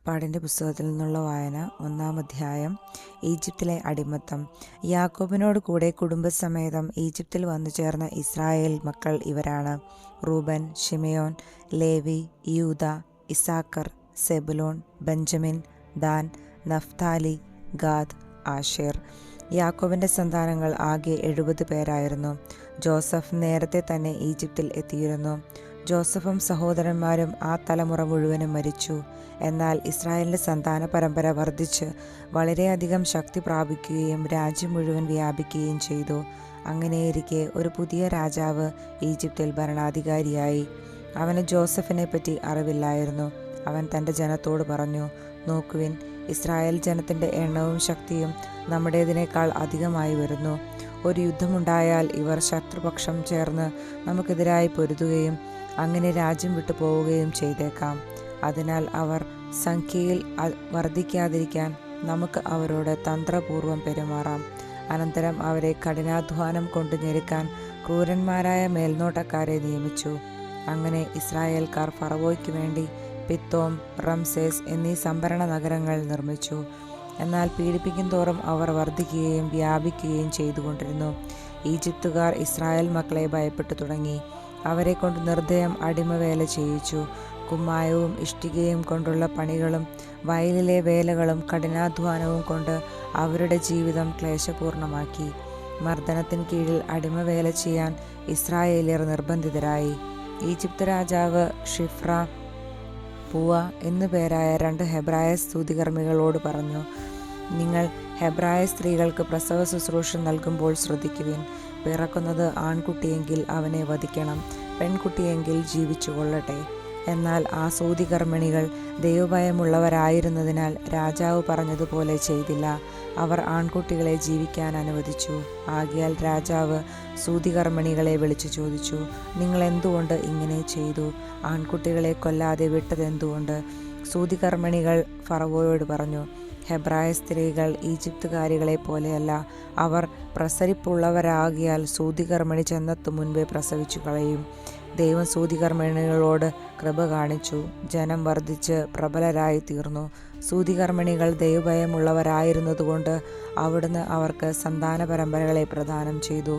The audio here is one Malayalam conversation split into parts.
പുറപ്പാടിൻ്റെ പുസ്തകത്തിൽ നിന്നുള്ള വായന. 1-ാം അധ്യായം. ഈജിപ്തിലെ അടിമത്തം. യാക്കോബിനോട് കൂടെ കുടുംബസമേതം ഈജിപ്തിൽ വന്നു ചേർന്ന ഇസ്രായേൽ മക്കൾ ഇവരാണ്: Reuben, Simeon, Levi, Judah, Issachar, Zebulun, Benjamin, Dan, Naphtali, Gad, Asher. യാക്കോബിൻ്റെ സന്താനങ്ങൾ ആകെ 70 പേരായിരുന്നു. ജോസഫ് നേരത്തെ തന്നെ ഈജിപ്തിൽ എത്തിയിരുന്നു. ജോസഫും സഹോദരന്മാരും ആ തലമുറ മുഴുവനും മരിച്ചു. എന്നാൽ ഇസ്രായേലിൻ്റെ സന്താന പരമ്പര വർദ്ധിച്ച് വളരെയധികം ശക്തി പ്രാപിക്കുകയും രാജ്യം മുഴുവൻ വ്യാപിക്കുകയും ചെയ്തു. അങ്ങനെയിരിക്കെ ഒരു പുതിയ രാജാവ് ഈജിപ്തിൽ ഭരണാധികാരിയായി. അവന് ജോസഫിനെ പറ്റി അറിവില്ലായിരുന്നു. അവൻ തൻ്റെ ജനത്തോട് പറഞ്ഞു: നോക്കുവിൻ, ഇസ്രായേൽ ജനത്തിൻ്റെ എണ്ണവും ശക്തിയും നമ്മുടേതിനേക്കാൾ അധികമായി വരുന്നു. ഒരു യുദ്ധമുണ്ടായാൽ ഇവർ ശത്രുപക്ഷം ചേർന്ന് നമുക്കെതിരായി പൊരുതുകയും അങ്ങനെ രാജ്യം വിട്ടു പോവുകയും ചെയ്തേക്കാം. അതിനാൽ അവർ സംഖ്യയിൽ വർദ്ധിക്കാതിരിക്കാൻ നമുക്ക് അവരോട് തന്ത്രപൂർവം പെരുമാറാം. അനന്തരം അവരെ കഠിനാധ്വാനം കൊണ്ട് ഞെരുക്കാൻ ക്രൂരന്മാരായ മേൽനോട്ടക്കാരെ നിയമിച്ചു. അങ്ങനെ ഇസ്രായേൽക്കാർ ഫറവോയ്ക്ക് വേണ്ടി പിത്തോം, റംസേസ് എന്നീ സംഭരണ നഗരങ്ങൾ നിർമ്മിച്ചു. എന്നാൽ പീഡിപ്പിക്കും തോറും അവർ വർദ്ധിക്കുകയും വ്യാപിക്കുകയും ചെയ്തുകൊണ്ടിരുന്നു. ഈജിപ്തുകാർ ഇസ്രായേൽ മക്കളെ ഭയപ്പെട്ടു തുടങ്ങി. അവരെ കൊണ്ട് നിർദ്ദയം അടിമവേല ചെയ്യിച്ചു. കുമ്മായവും ഇഷ്ടികയും കൊണ്ടുള്ള പണികളും വയലിലെ വേലകളും കഠിനാധ്വാനവും കൊണ്ട് അവരുടെ ജീവിതം ക്ലേശപൂർണമാക്കി. മർദ്ദനത്തിന് കീഴിൽ അടിമവേല ചെയ്യാൻ ഇസ്രായേലിയർ നിർബന്ധിതരായി. ഈജിപ്ത് രാജാവ് ഷിഫ്ര, പൂവ എന്നു പേരായ 2 ഹെബ്രായ സ്തുതികർമ്മികളോട് പറഞ്ഞു: നിങ്ങൾ ഹെബ്രായ സ്ത്രീകൾക്ക് പ്രസവ ശുശ്രൂഷ നൽകുമ്പോൾ ശ്രദ്ധിക്കുവിൻ. പിറക്കുന്നത് ആൺകുട്ടിയെങ്കിൽ അവനെ വധിക്കണം, പെൺകുട്ടിയെങ്കിൽ ജീവിച്ചു കൊള്ളട്ടെ. എന്നാൽ ആ സൂതികർമ്മിണികൾ ദൈവഭയമുള്ളവരായിരുന്നതിനാൽ രാജാവ് പറഞ്ഞതുപോലെ ചെയ്തില്ല. അവർ ആൺകുട്ടികളെ ജീവിക്കാൻ അനുവദിച്ചു. ആകയാൽ രാജാവ് സൂതികർമ്മിണികളെ വിളിച്ചു ചോദിച്ചു: നിങ്ങൾ എന്തുകൊണ്ട് ഇങ്ങനെ ചെയ്തു? ആൺകുട്ടികളെ കൊല്ലാതെ വിട്ടതെന്തുകൊണ്ട്? സൂതികർമ്മിണികൾ ഫറവോയോട് പറഞ്ഞു: ഹെബ്രായ സ്ത്രീകൾ ഈജിപ്തുകാരികളെ പോലെയല്ല. അവർ പ്രസരിപ്പുള്ളവരാകിയാൽ സൂതികർമ്മിണി ചെന്നെത്തു മുൻപേ പ്രസവിച്ചു കളയും. ദൈവം സൂതികർമ്മിണികളോട് കൃപ കാണിച്ചു. ജനം വർദ്ധിച്ച് പ്രബലരായി തീർന്നു. സൂതികർമ്മിണികൾ ദൈവഭയമുള്ളവരായിരുന്നതുകൊണ്ട് അവിടുന്ന് അവർക്ക് സന്താന പരമ്പരകളെ പ്രദാനം ചെയ്തു.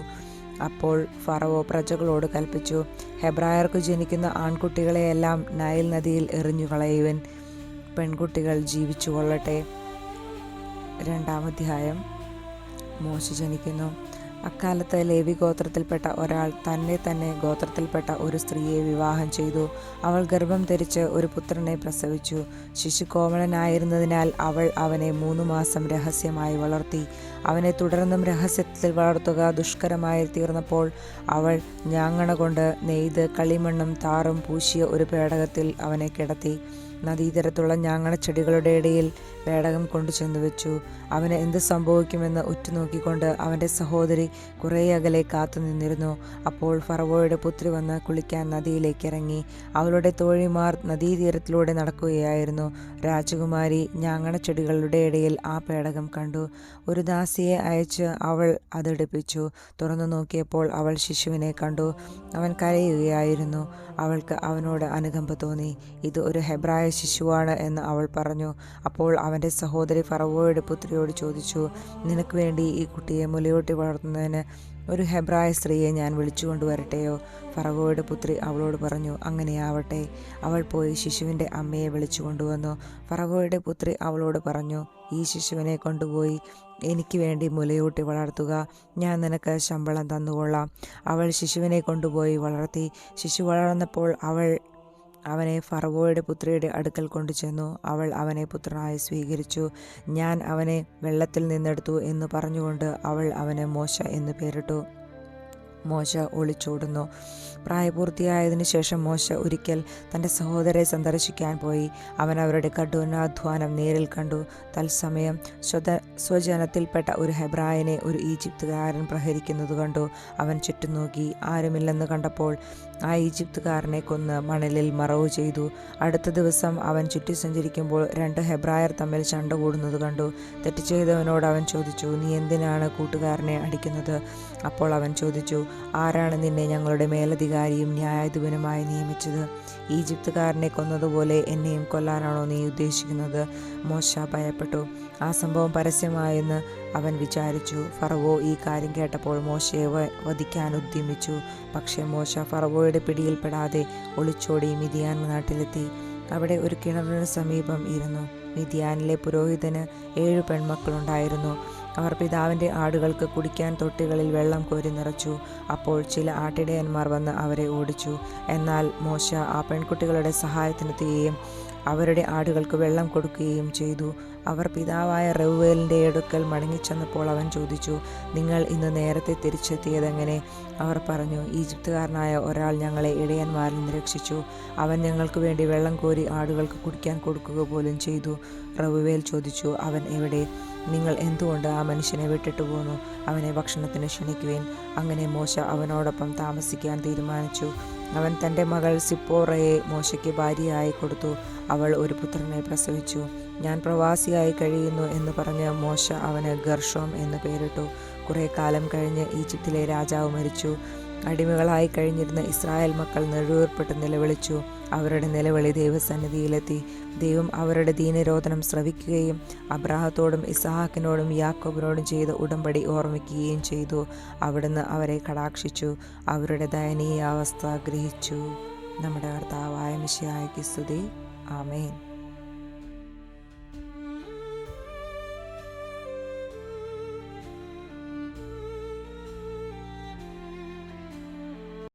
അപ്പോൾ ഫറവോ പ്രജകളോട് കൽപ്പിച്ചു: ഹെബ്രായർക്ക് ജനിക്കുന്ന ആൺകുട്ടികളെയെല്ലാം നൈൽ നദിയിൽ എറിഞ്ഞു കളയുവിൻ, പെൺകുട്ടികൾ ജീവിച്ചു കൊള്ളട്ടെ. 2-ാം അധ്യായം. മോശ ജനിക്കുന്നു. അക്കാലത്ത് ലേവി ഗോത്രത്തിൽപ്പെട്ട ഒരാൾ തന്നെ ഗോത്രത്തിൽപ്പെട്ട ഒരു സ്ത്രീയെ വിവാഹം ചെയ്തു. അവൾ ഗർഭം ധരിച്ച് ഒരു പുത്രനെ പ്രസവിച്ചു. ശിശു കോമളനായിരുന്നതിനാൽ അവൾ അവനെ 3 മാസം രഹസ്യമായി വളർത്തി. അവനെ തുടർന്നും രഹസ്യത്തിൽ വളർത്തുക ദുഷ്കരമായി തീർന്നപ്പോൾ അവൾ ഞാങ്ങണ കൊണ്ട് നെയ്ത് കളിമണ്ണും താറും പൂശിയ ഒരു പേടകത്തിൽ അവനെ കിടത്തി. നദീതീരത്തുള്ള ഞാങ്ങണച്ചെടികളുടെ ഇടയിൽ പേടകം കൊണ്ടു ചെന്നു വെച്ചു. അവന് എന്ത് സംഭവിക്കുമെന്ന് ഉറ്റുനോക്കിക്കൊണ്ട് അവൻ്റെ സഹോദരി കുറേ അകലെ കാത്തു നിന്നിരുന്നു. അപ്പോൾ ഫറവോയുടെ പുത്രി വന്ന് കുളിക്കാൻ നദിയിലേക്ക് ഇറങ്ങി. അവളുടെ തോഴിമാർ നദീതീരത്തിലൂടെ നടക്കുകയായിരുന്നു. രാജകുമാരി ഞാങ്ങണച്ചെടികളുടെ ഇടയിൽ ആ പേടകം കണ്ടു. ഒരു ദാസിയെ അയച്ച് അവൾ അതെടുപ്പിച്ചു. തുറന്നു നോക്കിയപ്പോൾ അവൾ ശിശുവിനെ കണ്ടു. അവൻ കരയുകയായിരുന്നു. അവൾക്ക് അവനോട് അനുകമ്പ തോന്നി. ഇത് ഒരു ഹെബ്രായ ശിശുവാണ് എന്ന് അവൾ പറഞ്ഞു. അപ്പോൾ അവൻ്റെ സഹോദരി ഫറവോയുടെ പുത്രിയോട് ചോദിച്ചു: നിനക്ക് വേണ്ടി ഈ കുട്ടിയെ മുലയൂട്ടി വളർത്തുന്നതിന് ഒരു ഹെബ്രായ സ്ത്രീയെ ഞാൻ വിളിച്ചു കൊണ്ടുവരട്ടെയോ? ഫറവോയുടെ പുത്രി അവളോട് പറഞ്ഞു: അങ്ങനെയാവട്ടെ. അവൾ പോയി ശിശുവിൻ്റെ അമ്മയെ വിളിച്ചു കൊണ്ടുവന്നു. ഫറവോയുടെ പുത്രി അവളോട് പറഞ്ഞു: ഈ ശിശുവിനെ കൊണ്ടുപോയി എനിക്ക് വേണ്ടി മുലയൂട്ടി വളർത്തുക, ഞാൻ നിനക്ക് ശമ്പളം തന്നുകൊള്ളാം. അവൾ ശിശുവിനെ കൊണ്ടുപോയി വളർത്തി. ശിശു വളർന്നപ്പോൾ അവൾ അവനെ ഫറവോയുടെ പുത്രിയുടെ അടുക്കൽ കൊണ്ടുചെന്നു. അവൾ അവനെ പുത്രനായി സ്വീകരിച്ചു. ഞാൻ അവനെ വെള്ളത്തിൽ നിന്നെടുത്തു എന്ന് പറഞ്ഞുകൊണ്ട് അവൾ അവന് മോശ എന്ന് പേരിട്ടു. മോശ ഒളിച്ചോടുന്നു. പ്രായപൂർത്തിയായതിനു ശേഷം മോശ ഒരിക്കൽ തൻ്റെ സഹോദരരെ സന്ദർശിക്കാൻ പോയി. അവൻ അവരുടെ കഠിനാധ്വാനം നേരിൽ കണ്ടു. തത്സമയം സ്വജനത്തിൽപ്പെട്ട ഒരു ഹെബ്രായനെ ഒരു ഈജിപ്തുകാരൻ പ്രഹരിക്കുന്നത് കണ്ടു. അവൻ ചുറ്റും നോക്കി. ആരുമില്ലെന്ന് കണ്ടപ്പോൾ ആ ഈജിപ്തുകാരനെ കൊന്ന് മണലിൽ മറവു ചെയ്തു. അടുത്ത ദിവസം അവൻ ചുറ്റി സഞ്ചരിക്കുമ്പോൾ 2 ഹെബ്രായർ തമ്മിൽ ചണ്ട കൂടുന്നത് കണ്ടു. തെറ്റ് ചെയ്തവനോട് അവൻ ചോദിച്ചു, നീ എന്തിനാണ് കൂട്ടുകാരനെ അടിക്കുന്നത്? അപ്പോൾ അവൻ ചോദിച്ചു, ആരാണ് നിന്നെ ഞങ്ങളുടെ മേലധികാരിയും ന്യായാധിപനുമായി നിയമിച്ചത്? ഈജിപ്തുകാരനെ കൊന്നതുപോലെ എന്നെയും കൊല്ലാനാണോ നീ ഉദ്ദേശിക്കുന്നത്? മോശ ഭയപ്പെട്ടു. ആ സംഭവം പരസ്യമായെന്ന് അവൻ വിചാരിച്ചു. ഫറവോ ഈ കാര്യം കേട്ടപ്പോൾ മോശയെ വധിക്കാൻ ഉദ്യമിച്ചു. പക്ഷേ മോശ ഫറവോയുടെ പിടിയിൽപ്പെടാതെ ഒളിച്ചോടി മിദ്യാൻ നാട്ടിലെത്തി. അവിടെ ഒരു കിണറിന് സമീപം ഇരുന്നു. മിദ്യാനിലെ പുരോഹിതന് 7 പെൺമക്കളുണ്ടായിരുന്നു. അവർ പിതാവിൻ്റെ ആടുകൾക്ക് കുടിക്കാൻ തൊട്ടികളിൽ വെള്ളം കോരി നിറച്ചു. അപ്പോൾ ചില ആട്ടിടയന്മാർ വന്ന് അവരെ ഓടിച്ചു. എന്നാൽ മോശ ആ പെൺകുട്ടികളുടെ സഹായത്തിനെത്തുകയും അവരുടെ ആടുകൾക്ക് വെള്ളം കൊടുക്കുകയും ചെയ്തു. അവർ പിതാവായ റെഊവേലിൻ്റെ അടുക്കൽ മടങ്ങിച്ചെന്നപ്പോൾ അവൻ ചോദിച്ചു, നിങ്ങൾ ഇന്ന് നേരത്തെ തിരിച്ചെത്തിയതെങ്ങനെ? അവർ പറഞ്ഞു, ഈജിപ്തുകാരനായ ഒരാൾ ഞങ്ങളെ ഇടയന്മാരിൽ നിന്ന് രക്ഷിച്ചു. അവൻ ഞങ്ങൾക്ക് വേണ്ടി വെള്ളം കോരി ആടുകൾക്ക് കുടിക്കാൻ കൊടുക്കുക പോലും ചെയ്തു. റെഊവേൽ ചോദിച്ചു, അവൻ എവിടെ? നിങ്ങൾ എന്തുകൊണ്ട് ആ മനുഷ്യനെ വിട്ടിട്ട് പോന്നു? അവനെ ഭക്ഷണത്തിന് ക്ഷണിക്കുവിൻ. അങ്ങനെ മോശ അവനോടൊപ്പം താമസിക്കാൻ തീരുമാനിച്ചു. അവൻ തൻ്റെ മകൾ സിപ്പോറയെ മോശയ്ക്ക് ഭാര്യയായി കൊടുത്തു. അവൾ ഒരു പുത്രനെ പ്രസവിച്ചു. ഞാൻ പ്രവാസിയായി കഴിയുന്നു എന്ന് പറഞ്ഞ് മോശ അവന് ഗർഷോം എന്ന് പേരിട്ടു. കുറേ കാലം കഴിഞ്ഞ് ഈജിപ്തിലെ രാജാവ് മരിച്ചു. അടിമകളായി കഴിഞ്ഞിരുന്ന ഇസ്രായേൽ മക്കൾ നെടുവീർപ്പിട്ട് നിലവിളിച്ചു. അവരുടെ നിലവിളി ദൈവസന്നിധിയിലെത്തി. ദൈവം അവരുടെ ദീനരോധനം ശ്രവിക്കുകയും അബ്രാഹത്തോടും ഇസഹാക്കിനോടും യാക്കോബിനോടും ചെയ്ത ഉടമ്പടി ഓർമ്മിക്കുകയും ചെയ്തു. അവിടുന്ന് അവരെ കടാക്ഷിച്ചു, അവരുടെ ദയനീയ അവസ്ഥ ഗ്രഹിച്ചു. നമ്മുടെ കർത്താവായ മിശിഹായ്ക്ക് സ്തുതി. ആമേൻ.